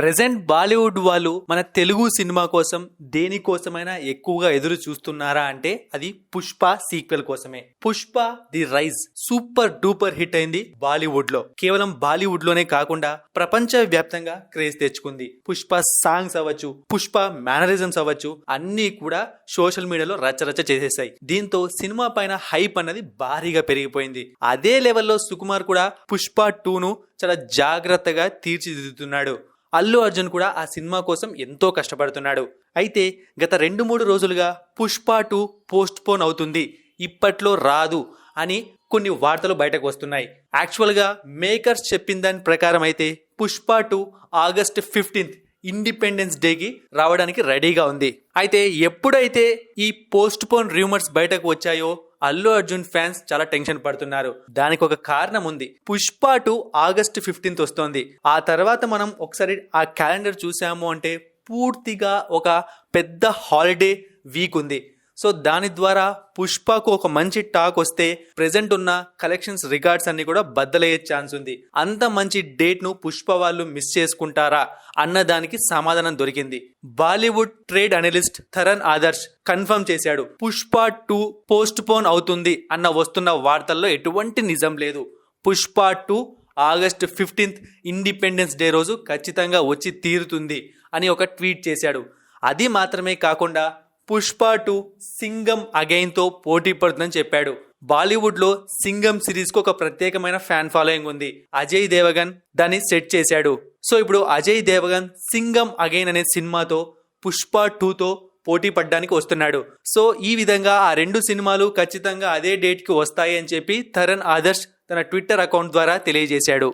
Present Bollywood వాళ్ళు మన Telugu cinema కోసం దేనికోసమైనా ఎక్కువగా ఎదురు చూస్తున్నారా అంటే అది పుష్ప సీక్వెల్ కోసమే. Pushpa the rise super duper hit అయింది బాలీవుడ్ లో. కేవలం బాలీవుడ్ లోనే కాకుండా ప్రపంచ వ్యాప్తంగా క్రేజ్ తెచ్చుకుంది. పుష్ప సాంగ్స్ అవ్వచ్చు, పుష్ప మేనరిజమ్స్ అవ్వచ్చు, అన్ని కూడా సోషల్ మీడియాలో రచ్చరచ్చ చేసేసాయి. దీంతో సినిమా పైన హైప్ అన్నది భారీగా పెరిగిపోయింది. అదే లెవెల్లో సుకుమార్ కూడా పుష్ప 2ను చాలా జాగ్రత్తగా తీర్చిదిద్దుతున్నాడు. అల్లు అర్జున్ కూడా ఆ సినిమా కోసం ఎంతో కష్టపడుతున్నాడు. అయితే గత 2-3 రోజులుగా పుష్ప 2 పోస్ట్ పోన్ అవుతుంది, ఇప్పట్లో రాదు అని కొన్ని వార్తలు బయటకు వస్తున్నాయి. యాక్చువల్గా మేకర్స్ చెప్పిన దాని ప్రకారం అయితే పుష్ప 2 ఆగస్ట్ 15 ఇండిపెండెన్స్ డేకి రావడానికి రెడీగా ఉంది. అయితే ఎప్పుడైతే ఈ పోస్ట్ పోన్ రూమర్స్ బయటకు వచ్చాయో అల్లు అర్జున్ ఫ్యాన్స్ చాలా టెన్షన్ పడుతున్నారు. దానికి ఒక కారణం ఉంది. పుష్ప 2 ఆగస్ట్ 15 వస్తోంది. ఆ తర్వాత మనం ఒకసారి ఆ క్యాలెండర్ చూసాము అంటే పూర్తిగా ఒక పెద్ద హాలిడే వీక్ ఉంది. సో దాని ద్వారా పుష్పకు ఒక మంచి టాక్ వస్తే ప్రెజెంట్ ఉన్న కలెక్షన్స్ రికార్డ్స్ అన్ని కూడా బద్దలయ్యే ఛాన్స్ ఉంది. అంత మంచి డేట్ ను పుష్ప వాళ్ళు మిస్ చేసుకుంటారా అన్న దానికి సమాధానం దొరికింది. బాలీవుడ్ ట్రేడ్ అనలిస్ట్ తరణ్ ఆదర్శ్ కన్ఫర్మ్ చేశాడు, పుష్ప 2 పోస్ట్ పోన్ అవుతుంది అన్న వస్తున్న వార్తల్లో ఎటువంటి నిజం లేదు. పుష్ప 2 ఆగస్ట్ 15 ఇండిపెండెన్స్ డే రోజు ఖచ్చితంగా వచ్చి తీరుతుంది అని ఒక ట్వీట్ చేశాడు. అది మాత్రమే కాకుండా పుష్ప 2 సింగం అగైన్ తో పోటీ పడుతుందని చెప్పాడు. బాలీవుడ్ లో సింగం సిరీస్ కు ఒక ప్రత్యేకమైన ఫ్యాన్ ఫాలోయింగ్ ఉంది. అజయ్ దేవగన్ దాన్ని సెట్ చేశాడు. సో ఇప్పుడు అజయ్ దేవగన్ సింగం అగైన్ అనే సినిమాతో పుష్ప 2తో పోటీ పడడానికి వస్తున్నాడు. సో ఈ విధంగా ఆ 2 సినిమాలు ఖచ్చితంగా అదే డేట్ కి వస్తాయి అని చెప్పి తరణ్ ఆదర్శ్ తన ట్విట్టర్ అకౌంట్ ద్వారా తెలియజేశాడు.